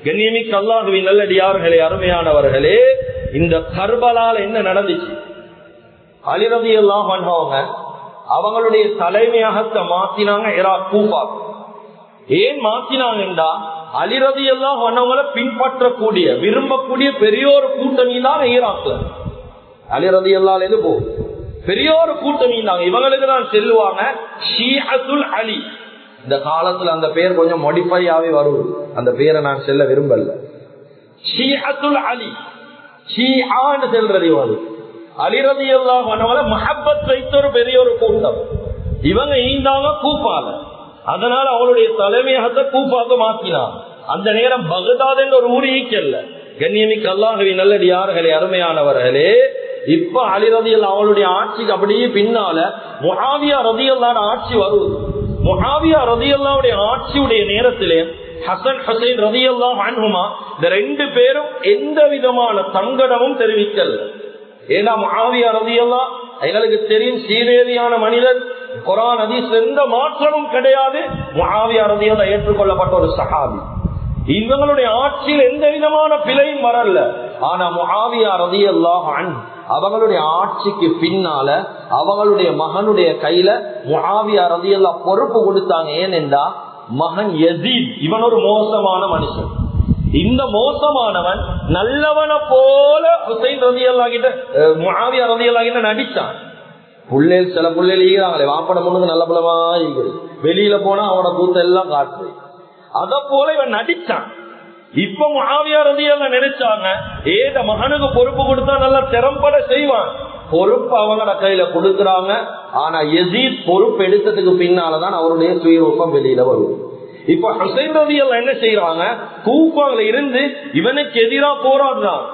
கண்ணியமிக்க அல்லாஹ்வின் நல்லடியார்களே, அருமையானவர்களே, இந்த கர்பலால என்ன நடந்துச்சு? அலி ரலியல்லாஹு அன்ஹு அவங்களுடைய தலைமையகத்தை மாத்தினாங்க ஈராக் கூஃபா. ஏன் மாத்தினாங்கன்றா, அலி ரலியல்லாஹு அன்ஹுவை பின்பற்றக்கூடிய விரும்பக்கூடிய பெரிய ஒரு கூட்டணி தான் ஈராக்ல. அலி ரலியல்லாஹு அன்ஹு போ பெரிய ஒரு கூட்டணி தான். இவங்களுக்கு தான் செல்லுவாங்க ஷிஅத்துல் அலி. இந்த காலத்துல அந்த பேர் கொஞ்சம் மாடிஃபை ஆகி வருது, அந்த பேரை நான் செல்ல விரும்பல. ஷிஅத்துல் அலி, ஷிஆன்னு செல்றது இவங்க. அலி ரலியல்லாஹு அன்ஹுவை மஹப்பத் வைத்த ஒரு பெரிய ஒரு கூட்டம். இவங்க ஈந்தாங்க கூஃபால, அதனால அவளுடைய தலைமையகத்தை கூஃபாக்கு மாத்தினான். அந்த நேரம் பகதாத் என்ற ஒரு ஊர் ஈக்கல்ல. கண்ணியமிக்க அல்லாஹ்வின் நல்லடியார்களே, அருமையானவர்களே, இப்ப அலி ரலியல்லாஹு அவளுடைய ஆட்சிக்கு அப்படியே பின்னால முஆவியா ரலியல்லாஹு ஆட்சி வருவது. முஆவியா ரலியல்லாஹுடைய ஆட்சியுடைய நேரத்திலே ஹசன் ஹுசைன் ரலியல்லாஹு அன்ஹுமா இந்த ரெண்டு பேரும் எந்த விதமான சங்கடமும் தெரிவிக்கல. ஏன்னா முஆவியா ரலியல்லாஹு எங்களுக்கு தெரியும் சீரேரியான மனிதன், குர்ஆன் ஹதீஸ்ல எந்த மாற்றமும் கிடையாது. முஆவியா ரலியல்லாஹு ஏற்றுக்கொள்ளப்பட்ட ஒரு சஹாபி. இவங்களுடைய ஆட்சியில் எந்த விதமான பிழையும் வரல. ஆனா முஆவியா ரலியல்லாஹு அன்ஹு அவங்களுடைய ஆட்சிக்கு பின்னால அவங்களுடைய மகனுடைய கையில முஆவியா ரலியல்லாஹு பொறுப்பு கொடுத்தாங்க. ஏனென்றா மகன் யஸீத் இவன் ஒரு மோசமான மனுஷன். இந்த மோசமானவன் நல்லவனை போல ஹுசைன் ரலியல்லாஹு கிட்ட முஆவியா ரலியல்லாஹு கிட்ட நடிச்சான். புள்ளேல் சில புள்ளேல் ஈகிறாங்களே, வாப்பட முன்னுக்கு நல்ல புலமா ஈகுது, வெளியில போனா அவனோட கூத்த எல்லாம் காட்டு. அத போல இவன் நடிச்சான். இப்ப முஆவியா ரலியல்லாஹு நினைச்சாங்க, ஏத மகனுக்கு பொறுப்பு கொடுத்தா நல்லா திறம்பட செய்வான். பொறுப்பு அவங்களோட கையில கொடுக்கறாங்க. ஆனா யஸீத் பொறுப்பு எடுத்ததுக்கு பின்னாலதான் அவருடைய சுயரூபம் வெளியில வரும். இப்ப ஹுசைன் ரலியல்லாஹு என்ன செய்யறாங்க, கூஃபால இருந்து இவனுக்கு எதிராக போராடுறான்.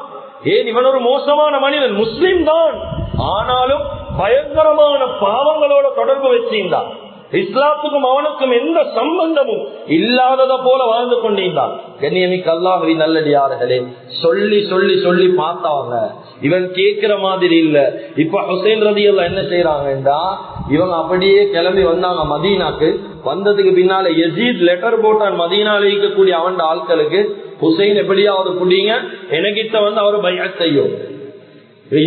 ஏன் இவன் ஒரு மோசமான மனிதன், முஸ்லிம் தான், ஆனாலும் பயங்கரமான பாவங்களோட தொடர்பு வச்சிருந்தான். இஸ்லாத்துக்கும் அவனுக்கும் எந்த சம்பந்தமும் இல்லாதத போல வாழ்ந்து கொண்டிருந்தான். கண்ணியமிக்க அல்லாஹ்வின் நல்லடியார்களே, சொல்லி சொல்லி சொல்லி பார்த்தாங்க, இவன் கேட்கிற மாதிரி இல்ல. இப்ப ஹுசைன் ரலியல்லாஹு என்ன செய்யறாங்கன்றா, இவங்க அப்படியே கிளம்பி வந்தாங்க மதீனாக்கு. வந்ததுக்கு பின்னால யஸீத் லெட்டர் போட்டான் மதீனால இருக்கக்கூடிய அவன் ஆட்களுக்கு, ஹுசைன் எப்படியாவது புடிங்க, எனக்கிட்ட வந்து அவர் பைஅத் செய்யும்.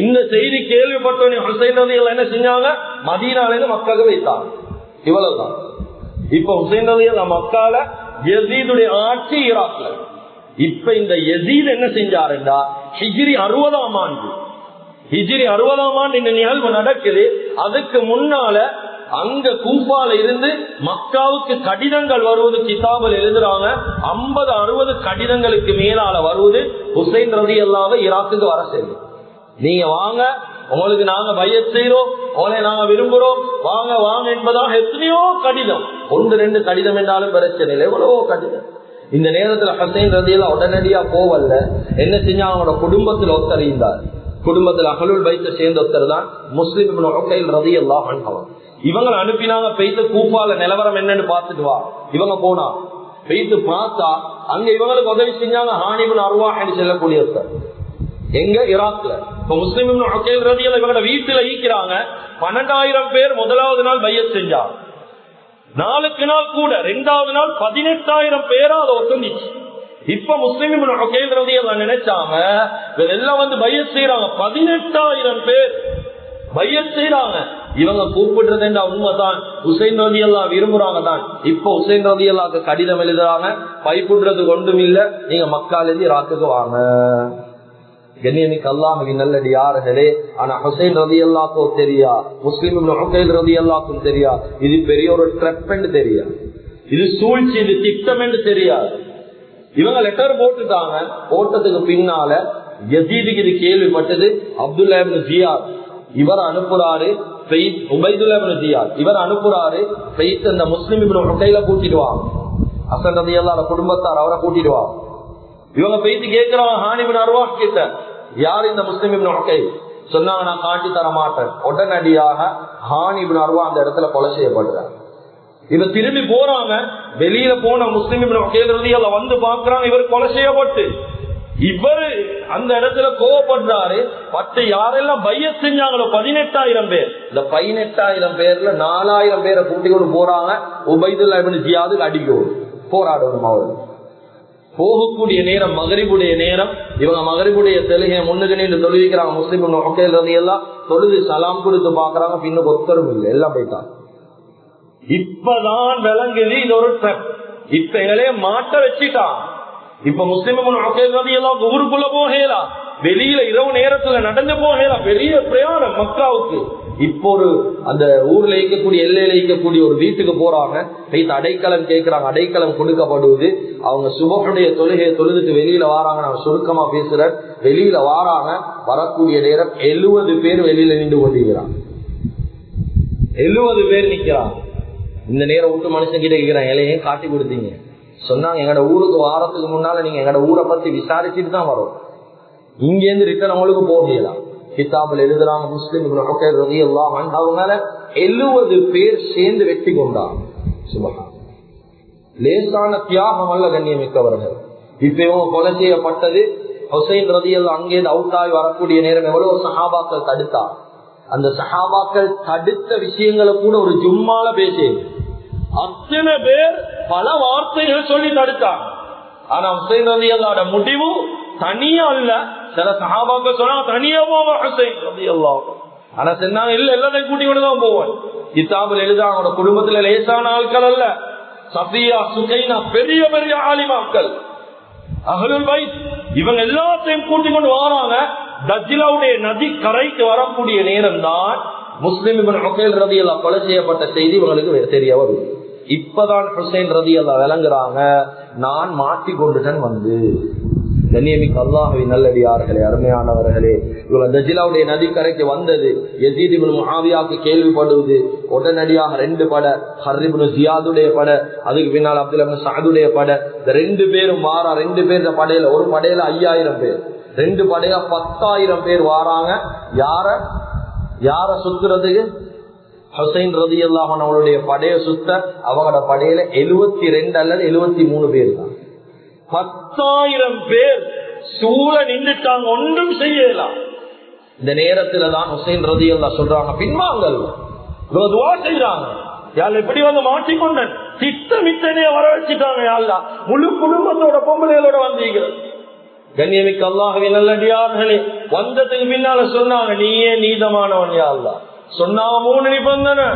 இந்த செய்தி கேள்விப்பட்டவனே ஹுசைன் ரலியல்லாஹு என்ன செஞ்சாங்க, மதீனால இருந்து மக்காவுக்கு வைத்தாங்க. இவ்வளவுதான். இப்ப ஹுசைன் ரலியல்லாஹு மக்கால, யஸீதுடைய ஆட்சி ஈராக்ல. இப்ப இந்த யஸீத் என்ன செஞ்சாருண்டா, ஹிஜ்ரி 60ஆம் ஆண்டு இந்த நிகழ்வு நடக்குது. அதுக்கு முன்னால அங்க கூஃபால இருந்து மக்காவுக்கு கடிதங்கள் வருவது, கிதாபில் எழுதுறாங்க 50-60 கடிதங்களுக்கு மேலால வருவது ஹுசைன் ரலியல்லாஹு ஈராக்குக்கு வர செய்யும். நீங்க வாங்க, உங்களுக்கு நாங்க பையத் செய்யறோம், உங்களை நாங்க விரும்புறோம், வாங்க வாங்க என்பதாக எத்தனையோ கடிதம். 1-2 கடிதம் என்றாலும் பிரச்சனை இல்லை, எவ்வளவோ கடிதம். இந்த நேரத்துல ஹுசைன் ரலியல்லாஹு உடனடியா போவல்ல, என்ன செஞ்சா அவங்களோட குடும்பத்தில் ஒருத்தர் இருந்தார். குடும்பத்தில் அஹ்லுல் பைத்தை சேர்ந்த ஒருத்தர் தான் முஸ்லிம் இப்னு உகைல் ரலியல்லாஹு அன்ஹு. இவங்களை அனுப்பினாங்க, பெய்து கூஃபால நிலவரம் என்னன்னு பார்த்துட்டு வா. இவங்க போனா பெய்து பார்த்தா அங்க இவங்களுக்கு உதவி செஞ்சாங்க ஹானி இப்னு அர்வாஹ் என்று சொல்லக்கூடிய ஒருத்தர். எங்க ஈராக்ல. இப்ப முஸ்லிம் இப்னு உகைல் ரலியல்லாஹு இவங்க வீட்டுல ஈக்கிறாங்க. 12,000 பேர் முதலாவது நாள் பையத் செஞ்சாங்க. நாளுக்கு நாள் கூட 2வது நாள் 18,000 பேரா அதை ஒத்துந்துச்சு. இப்ப முஸ்லிம் இப்னு உகைல் ரலியல்லாஹு நினைச்சாங்க, எல்லாம் வந்து பையத் செய்யறாங்க, 18,000 பேர் பையத் செய்யறாங்க. இவங்க கூப்பிடுறது உண்மைதான், ஹுசைன் ரலியல்லாஹு விரும்புறாங்க தான். இப்ப ஹுசைன் ரலியல்லாஹுக்கு கடிதம் எழுதுறாங்க, பைப்புடுறது ஒன்றும் இல்ல, நீங்க மக்கால இருந்து ஈராக்குக்கு வாங்க. கண்ணியமிக்கு அல்லாஹ்வின் நல்லடியார்களே, ஆனா ஹுசைன் ரலியல்லாஹு தெரியா, முஸ்லிம் இப்னு உகைல் ரலியல்லாஹு தெரியா, இது பெரிய ஒரு ட்ரெப் என்று தெரியா, இது சூழ்ச்சி, இது திட்டம் என்று தெரியாது. இவங்க லெட்டர் போட்டுட்டாங்க. போட்டதுக்கு பின்னால யசீதுக்கு இது கேள்விப்பட்டது. அப்துல்லா இப்னு ஜியாத் இவர் அனுப்புறாரு, உபைதுல்லா இப்னு ஜியாத் இவர் அனுப்புறாரு, அந்த முஸ்லிம் இப்னு உகைல கூட்டிடுவாங்க. ஹசன் ரலியல்லாஹு குடும்பத்தார் அவரை கூட்டிடுவாங்க. இவங்க போயிட்டு கேட்கிறாங்க ஹானி இப்னு அர்வாஹ் கிட்ட, யார் இந்த முஸ்லிம் இப்னு உகைல்? சொன்னாங்க, நான் காட்டி தர மாட்டேன். உடனடியாக ஹானி இப்னு அர்வாஹ் அந்த இடத்துல கொலை செய்யப்படுறாங்க. இவ திரும்பி போறாங்க. வெளியில போன முஸ்லிம் இப்னு உகைல் ரலியல்லாஹு வந்து பாக்குறாங்க, இவர் கொலை செய்யப்பட்டு. இவர் அந்த இடத்துல கோவப்படுறாரு. பட்டு யாரெல்லாம் பையத் செஞ்சாங்களோ 18,000 பேர், இந்த 18,000 பேர்ல 4,000 பேரை கூட்டி கொண்டு போறாங்க. உபைதுல்லா இப்னு ஜியாதுக்கு அடிக்கணும், போராடணும். அவர் போகக்கூடிய நேரம் மகரிபுடைய நேரம். இவங்க மகரிபுடைய தொழுகையை முன்னுக்கு நின்று தொழுவிக்கிறாங்க. முஸ்லிம் இப்னு உகைல் ரலியல்லாஹு தொழுது சலாம் கொடுத்து பாக்குறாங்க. பின்னுக்கு ஒத்தரும் இல்லை, எல்லாம் போயிட்டாங்க. இப்பதான் விளங்குது இது ஒரு ட்ரெப். இப்ப எங்களே மாட்ட வச்சுட்டான். இப்ப முஸ்லிம் இப்னு உகைல் ரலியல்லாஹு ஊருக்குள்ள போகலாம், வெளியில இரவு நேரத்துல நடந்து போகலாம். பெரிய பிரயாணம் மக்காவுக்கு. இப்போ ஒரு அந்த ஊர்ல இருக்கக்கூடிய எல்லையில இருக்கக்கூடிய ஒரு வீட்டுக்கு போறாங்க. அடைக்கலம் கேட்கிறாங்க, அடைக்கலம் கொடுக்கப்படுவது. அவங்க சுபஹுடைய தொழுகையை தொழுதுட்டு வெளியில வாராங்க. நான் சுருக்கமா பேசுறேன். வெளியில வாராங்க. வரக்கூடிய நேரம் 70 பேர் வெளியில நின்று கொண்டிருக்கிறாங்க. 70 பேர் நிக்கிறாங்க. இந்த நேரம் விட்டு மனுஷன் கிட்ட கேட்கிறாங்க, இலையே காட்டி கொடுத்தீங்க. சொன்னாங்க, எங்கட ஊருக்கு வாரத்துக்கு முன்னால நீங்க எங்கட ஊரை பத்தி விசாரிச்சுட்டு தான் வரும். இங்க இருந்து ரிட்டர்ன் அவங்களுக்கு போகலாம். கிதாபில் எழுதுறாங்க, முஸ்லிம் இப்னு உகைல் ரலியல்லாஹு அன்ஹு அவங்க 70 பேர் சேர்ந்து வெற்றி கொண்டாங்க. சுப்ஹான், லேசான தியாகம் அல்ல கண்ணியமிக்கவர்கள். இப்ப இவங்க கொலை செய்யப்பட்டது. ஹுசைன் ரலியல்லாஹு அங்கே அவுட்டாய் வரக்கூடிய நேரம் எவ்வளவு சஹாபாக்கள் தடுத்தா. அந்த சஹாபாக்கள் தடுத்த விஷயங்களை கூட ஒரு ஜும்மால பேசி அத்தனை பேர் பல வார்த்தைகள் சொல்லி தடுத்தாங்க. ஆனா ஹுசைன் ரலியல்லாஹு முடிவு தனியா இல்ல. சில சஹாபாக்கள் சொன்னா தனியா போவோம் ஹுசைன் ரலியல்லாஹு. ஆனா சொன்னாங்க, இல்ல எல்லாத்தையும் கூட்டி கொண்டுதான் போவேன். கிதாபில் எழுதாங்க, அவனோட குடும்பத்துல லேசான ஆட்கள் அல்ல. சஃபியா, சுகைனா பெரிய பெரிய ஆலிமாக்கள், அஹ்லுல் பைத், இவங்க எல்லாத்தையும் கூட்டி கொண்டு வராங்க. தஜ்லாவுடைய நதி கரைக்கு வரக்கூடிய நேரம் தான் முஸ்லிம் இப்னு உகைல் ரலியல்லாஹு கொலை செய்யப்பட்ட செய்தி இவங்களுக்கு தெரிய வரும். இப்பதான் ஹுசைன் ரலியல்லாஹு விளங்குறாங்க, நான் மாட்டிக்கொண்டுடன் வந்து. கண்ணியமிக்க அல்லாஹ்வின் நல்லடியார்களே, அருமையானவர்களே, இவங்க தஜ்லாவுடைய நதிக்கரைக்கு வந்தது யஸீத் இப்னு முஆவியாக்கு கேள்விப்படுவது. உடனடியாக 2 படை, ஹர் இப்னு ஜியாதுடைய படை, அதுக்கு பின்னால் அப்துல்லா இப்னு சஅதுடைய படை, இந்த 2 பேரும் வாரா. 2 பேர் படையில, ஒரு படையில 5000 பேர், 2 படையில 10,000 பேர் வாராங்க. யார சுத்துறதுக்கு? ஹுசைன் ரலியல்லாஹு அன்ஹு அவருடைய படையை சுத்த. அவங்களோட படையில 72 அல்லது 73 பேர் தான். 10,000 பேர் சூழ நின்றுட்டாங்க, ஒன்றும் செய்யலாம். இந்த நேரத்துல தான் ஹுசைன் ரலியல்லாஹு சொல்றாங்க, பின்வாங்கல். துஆ செய்றாங்க, யாழ் எப்படி வந்து மாட்டிக்கொண்டன், திட்டமிட்டனே வர வச்சுட்டாங்க. யாழ்லா முழு குடும்பத்தோட பொம்பளைகளோட வந்தீங்க. கண்ணியமிக்க அல்லாஹ்வின் நல்லடியார்களே, வந்ததுக்கு பின்னால சொன்னாங்க, நீயே நீதமானவன் யா அல்லாஹ். சொன்னாங்க 3 நிபந்தனை.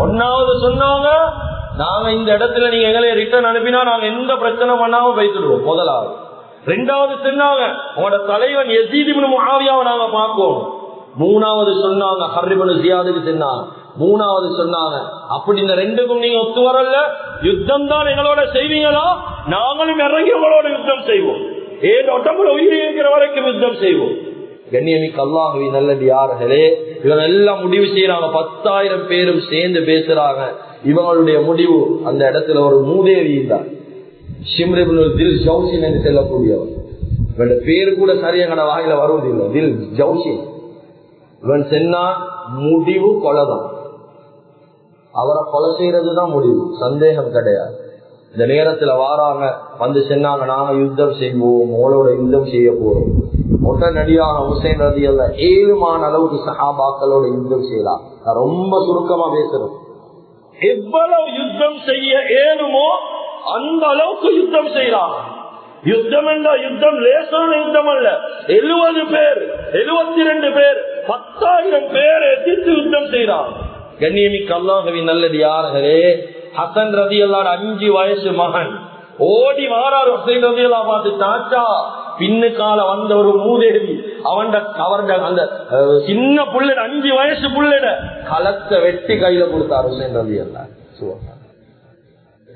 ஒன்னாவது சொன்னாங்க, நாங்க இந்த இடத்துல நீங்க எங்களை ரிட்டர்ன் அனுப்பினா நாங்க எந்த பிரச்சனை பண்ணாம போய்த்துடுவோம். முதலாவது. 2வது சொன்னாங்க, உங்களோட தலைவன் யஸீத் இப்னு முஆவியாவை நாங்க பார்ப்போம். 3வது சொன்னாங்க, ஹர் இப்னு ஜியாதுக்கு சொன்னாங்க. 3வது சொன்னாங்க, அப்படி இந்த 2க்கும் நீங்க ஒத்து வரல, யுத்தம் தான் எங்களோட செய்வீங்களா, நாங்களும் இறங்கி உங்களோட யுத்தம் செய்வோம். ஏன் ஒட்டம்புல உயிர் இருக்கிற வரைக்கும் யுத்தம் செய்வோம். கண்ணியமிக்க அல்லாஹ்வின் நல்லடியார்களே, இவங்க எல்லாம் முடிவு செய்யறாங்க. 10,000 பேரும் சேர்ந்து பேசுறாங்க. இவங்களுடைய முடிவு, அந்த இடத்துல ஒரு மூதேவி தான், ஷிம்ர் இப்னு தில் ஜௌசின் என்று சொல்லக்கூடியவர். இவன் பேரு கூட சரியா எங்கட வாயில வருவதில்லை, தில் ஜௌசின். இவன் சொன்னா முடிவு கொலைதான், அவரை கொலை செய்யறதுதான் முடிவு, சந்தேகம் கிடையாது. இந்த நேரத்துல வாராங்க, வந்து சொன்னாங்க, நாங்க யுத்தம் செய்வோம், உங்களோட யுத்தம் செய்ய போறோம். உடனடியாக ஹுசைன் ரலியல்லாஹு 7 அளவுக்கு சஹாபாக்களோட யுத்தம் செய்யலாம். நான் ரொம்ப சுருக்கமா பேசுறேன். எவ்வளவு யுத்தம் செய்ய ஏழுமோ அந்த அளவுக்கு யுத்தம் செய்யலாம். யுத்தம் என்ற யுத்தம் லேசான யுத்தம் அல்ல. 70 பேர், 72 பேர், 10,000 பேர் எதிர்த்து யுத்தம் செய்யலாம். கண்ணியமிக்க அல்லாஹ்வின் நல்லடியார்களே, ஹசன் ரலியல்லாஹு 5 வயசு மகன் ஓடி வாரார். ஹுசைன் ரலியல்லாஹு பார்த்து, தாத்தா, பின்னுக்கால வந்த ஒரு மூதேவி அவருடைய அந்த சின்ன புள்ளட 5 வயசு புள்ளட களத்தை வெட்டி கையில கொடுத்தாரு ஹுசைன் ரலியல்லாஹு.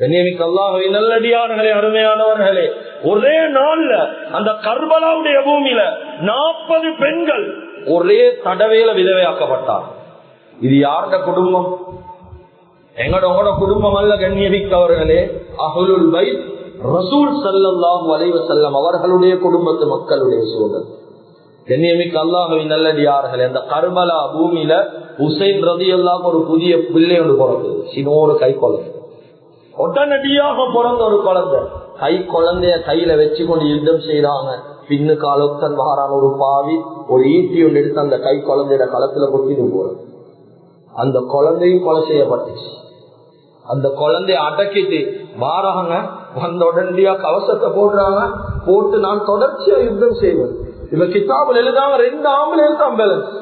கண்ணியமிக்க அல்லாஹ்வின் நல்லடியார்களே, அருமையானவர்களே, ஒரே நாள்ல அந்த கர்பலாவுடைய பூமியில 40 பெண்கள் ஒரே தடவையில விதவையாக்கப்பட்டார். இது யாருடைய குடும்பம்? எங்களோட குடும்பம் அல்ல கண்ணியமிக்கவர்களே. அஹ்லுல் பைத் ரசூல் ஸல்லல்லாஹு அலைஹி வஸல்லம் அவர்களுடைய குடும்பத்து மக்களுடைய சோதனை. கண்ணியமிக்க அல்லாஹ்வின் நல்லடியார்களே, அந்த கர்பலா பூமியில ஹுசைன் ரலியல்லாஹு ஒரு புதிய பிள்ளை ஒன்று பிறந்தது. சின்னோரு கை குழந்தை, உடனடியாக பிறந்த ஒரு குழந்தை. கை குழந்தைய கையில வச்சு கொண்டு யுத்தம் செய்யறாங்க. பின்னு காலத்தன் வாரான ஒரு பாவி ஒரு ஈட்டி ஒன்று எடுத்து அந்த கை குழந்தையோட களத்துல கொட்டிட்டு போறது. அந்த குழந்தையும் கொலை செய்யப்பட்டுச்சு. அந்த குழந்தைய அடக்கிட்டு வாராங்க. வந்த உடனடியா கவசத்தை போடுறாங்க. போட்டு நான் தொடர்ச்சியா யுத்தம் செய்வேன். இவ கிதாபில் எழுதாங்க 2 ஆம்புலன்ஸ் அம்புலன்ஸ்,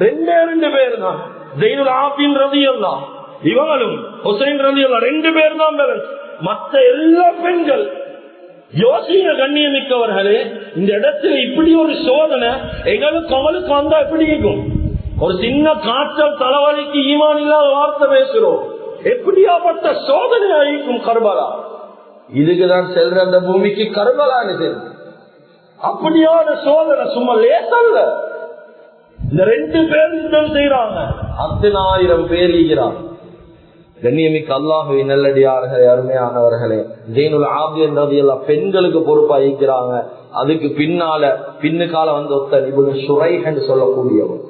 2 பேர் தான். ஜெயினுல் ஆபின் ரலியல்லாஹு இவங்களும் ஹுசைன் ரலியல்லாஹு 2 பேர் தான் பேலன்ஸ். மற்ற எல்லா பெண்கள். யோசிங்க கண்ணியமிக்கவர்களே, இந்த இடத்துல இப்படி ஒரு சோதனை எங்களுக்கு அவளுக்கு வந்தா எப்படி இருக்கும்? ஒரு சின்ன காய்ச்சல் தலைவலிக்கு ஈமான் இல்லாத வார்த்தை பேசுறோம். எப்படியாப்பட்ட சோதனை ஆகிக்கும் கர்பலா. இதுக்குதான் செல்ற அந்த பூமிக்கு கர்பலான்னு தெரியும். அப்படியான சோதனை சும்மா லேசல்ல. இந்த 2 பேர் யுத்தம் செய்யறாங்க, 10,000 பேர் ஈகிறாங்க. கண்ணியமிக்க அல்லாஹ்வின் நல்லடியார்களே, அருமையானவர்களே, ஜெயினுல் ஆபிதீன் ரலியல்லாஹு பெண்களுக்கு பொறுப்பா ஈக்கிறாங்க. அதுக்கு பின்னுக்கால வந்து ஒருத்தர் இவன் ஷுரைஹ் என்று சொல்லக்கூடியவன்.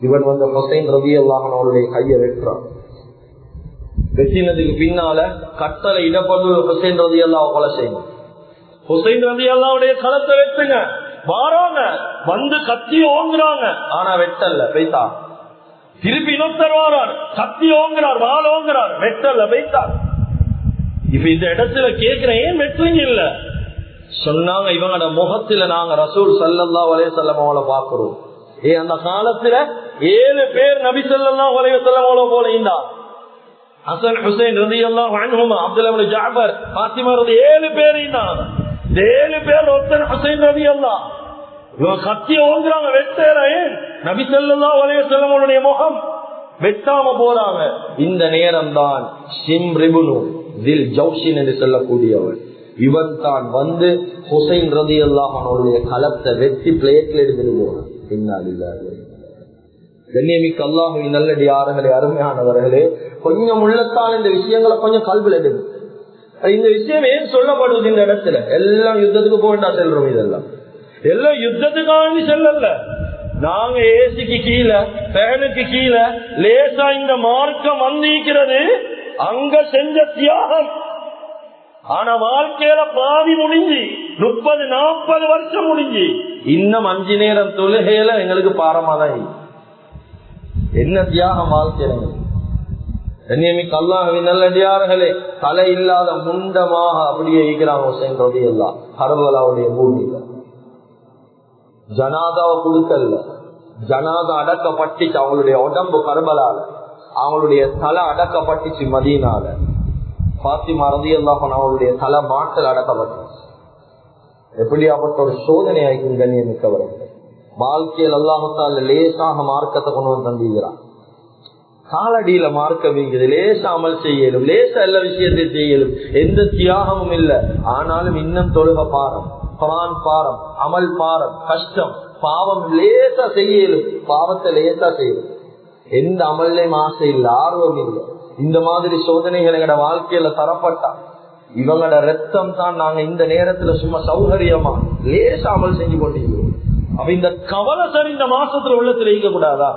இவன் வந்து ஹுசைன் ரலியல்லாஹு அவருடைய கையை வெட்டுறான். வெட்டினதுக்கு பின்னால கட்டளை இடப்பட்டு ஹுசைன் ரலியல்லாஹு கொலை செய்யணும். ஹுசைன் ரலியல்லாஹுடைய களத்தை வெட்டுங்க வாராங்க. வந்து கத்தி ஓங்குறாங்க. ஆனா வெட்டல்ல, பெய்தா. திருப்பி இன்னொருத்தர் வாரார், கத்தி ஓங்குறார், வாள் ஓங்குறார், வெட்டல்ல, பெய்தார். இப்ப இந்த இடத்துல கேட்கிறேன், ஏன் வெட்டுறீங்க இல்ல? சொன்னாங்க, இவங்களோட முகத்துல நாங்க ரசூல் ஸல்லல்லாஹு அலைஹி வஸல்லம் அவங்கள பாக்குறோம். அந்த காலத்துல 7 பேர் நபி ஸல்லல்லாஹு அலைஹி வஸல்லம் அவங்கள போல இருந்தா. ஹசன் ஹுசைன் ரலியல்லாஹு அன்ஹுமா, அப்துல்லாஹ் இப்னு ஜஅஃபர், ஃபாத்திமா ரலி 7 பேர் இருந்தாங்க. 7 பேர் ஒருத்தர் ஹுசைன் ரலியல்லாஹு. இவங்க கத்தி ஓங்குறாங்க, வெட்டல. ஏன்? நபி ஸல்லல்லாஹு அலைஹி வஸல்லம் அவருடைய முகம் வெட்டாம போறாங்க. இந்த நேரம் தான் ஷிம்ர் இப்னு தில் ஜௌஷின் என்று சொல்லக்கூடியவர் இவன் தான் வந்து ஹுசைன் ரலியல்லாஹு அவருடைய களத்தை வெட்டி பிளேட்ல எடுத்துட்டு போறான். கண்ணியமிக்க அல்லாஹ்வின் நல்லடியார்களே, அருமையானவர்களே, கொஞ்சம் உள்ளத்தால் இந்த விஷயங்களை கொஞ்சம் கல்வில எடுங்க. இந்த விஷயம் ஏன் சொல்லப்படுவது? இந்த இடத்துல எல்லாம் யுத்தத்துக்கு போயிட்டா செல்றோம். இதெல்லாம் எல்லாம் யுத்தத்துக்காக செல்லல. நாங்க ஏசிக்கு கீழே, ஃபேனுக்கு கீழே லேசா இந்த மார்க்கம் வந்திருக்கிறது. அங்க செஞ்ச தியாகம். ஆனா வாழ்க்கையில பாதி முடிஞ்சு 30-40 வருஷம் முடிஞ்சு இன்னும் 5 நேரம் தொழுகையில எங்களுக்கு பாரமாதான். என்ன தியாகம் வாழ்க்கையில! கண்ணியமிக்க அல்லாஹ்வின் நல்லடியார்களே, தலை இல்லாத முண்டமாக அப்படியே இருக்கிறாங்க ஹுசைன் ரலியல்லாஹு கர்பலாவுடைய பூமியில. ஜனாதாவை கொடுக்கல, ஜனாதா அடக்கப்பட்டுச்சு அவங்களுடைய உடம்பு கர்பலால, அவங்களுடைய தலை அடக்கப்பட்டுச்சு மதீனால. ஃபாத்திமா ரலியல்லாஹு அன்ஹா அவங்களுடைய தலை மாட்டல் அடக்கப்பட்டுச்சு. எப்படியாப்பட்ட ஒரு சோதனை ஆகிக்கும் கண்ணியமிக்கவர்கள். வாழ்க்கையில் அல்லாஹ் தஆலா லேசாக மார்க்கத்தை கொண்டு வந்து தந்திருக்கிறான். காலடியில மார்க்க வீங்குது, லேசா அமல் செய்யலும், லேசா எல்லா விஷயத்தையும் செய்யலும், எந்த தியாகமும் இல்ல. ஆனாலும் இன்னும் தொழுக பாரம், குர்ஆன் பாரம், அமல் பாரம், கஷ்டம், பாவம் லேசா செய்யலும், பாவத்தை லேசா செய்யலும். எந்த அமல்லையும் ஆசை இல்ல, ஆர்வம் இல்லை. இந்த மாதிரி சோதனைகள் எங்கட வாழ்க்கையில தரப்பட்டா இவங்களோட ரத்தம் தான் நாங்க இந்த நேரத்துல சும்மா சௌகரியமா லேசா அமல் செஞ்சு கொண்டிருக்கிறோம். அப்ப இந்த கவலை சார் இந்த மாசத்துல உள்ளத்துல இருக்க கூடாதா?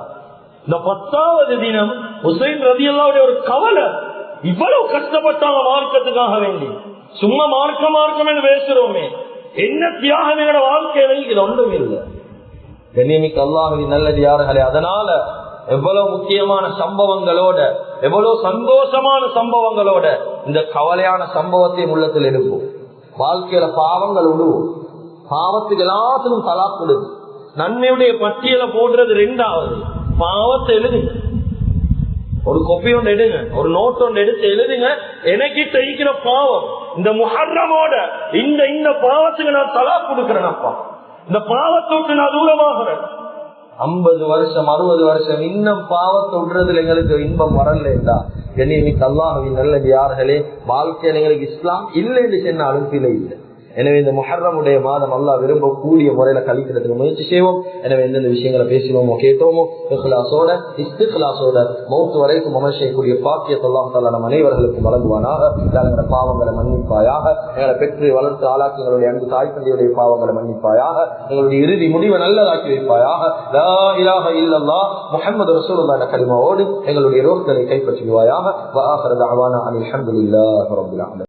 இந்த 10வது தினம் ஹுசைன் ரலியல்லாஹு ஒரு கவலை. இவ்வளவு கஷ்டப்பட்டாங்க மார்க்கத்துக்காக வேண்டி. சும்மா மார்க்கம் என்று பேசுறோமே, என்ன தியாகம் எங்களோட வாழ்க்கையில இது ஒன்றும் இல்லை. கண்ணியமிக்க அல்லாஹ்வின் நல்லடியார்களே, அதனால எவ்வளவு முக்கியமான சம்பவங்களோட, எவ்வளவு சந்தோஷமான சம்பவங்களோட இந்த கவலையான சம்பவத்தை உள்ளத்தில் எடுப்போம். வாழ்க்கையில பாவங்கள் விடுவோம். பாவத்துக்கு எல்லாத்துக்கும் தலாக் கொடுது. நன்மையுடைய பட்டியலை போடுறது 2வது. பாவத்தை எழுதுங்க, ஒரு கொப்பி ஒன்று எடுங்க, ஒரு நோட் ஒன்று எடுத்து எழுதுங்க. எனக்கு தைக்கிற பாவம் இந்த முஹர்ரமோட இந்த பாவத்துக்கு நான் தலாக் கொடுக்கிறேன். அப்பா இந்த பாவத்தை விட்டு நான் தூரமாகிறேன். 50 வருஷம் 60 வருஷம் இன்னும் பாவத்தை விடுறதுல எங்களுக்கு இன்பம் வரலா கண்ணியமிக்க அல்லாஹ்வின் நல்லடியார்களே, வாழ்க்கையில எங்களுக்கு இஸ்லாம் இல்லை என்று சொன்னாலும் பிழை இல்லை. எனவே இந்த முஹர்ரமுடைய மாதம் அல்லாஹ் விரும்பக்கூடிய முறையில கழிக்கிறதுக்கு முயற்சி செய்வோம். எனவே எந்தெந்த விஷயங்களை பேசினோமோ கேட்டோமோ இஹ்லாஸோட இஸ்திக்லாஸோட மௌத் வரைக்கும் அமல் செய்யக்கூடிய பாக்கியத்தை அல்லாஹ் தஆலா நம் அனைவர்களுக்கும் வழங்குவானாக. எங்களுடைய பாவங்களை மன்னிப்பாயாக. எங்களை பெற்று வளர்த்து ஆளாக்கி எங்களுடைய அன்பு தாய் தந்தையுடைய பாவங்களை மன்னிப்பாயாக. எங்களுடைய இறுதி முடிவை நல்லதாக்கி வைப்பாயாக. லா இலாஹ இல்லல்லாஹ் முஹம்மது ரசூலுல்லாஹ் என்ற கலிமாவோடு எங்களுடைய ரோஹ்களை கைப்பற்றுவாயாக. வ ஆகிரு தஅவானா அனில் ஹம்துலில்லாஹி ரப்பில் ஆலமீன்.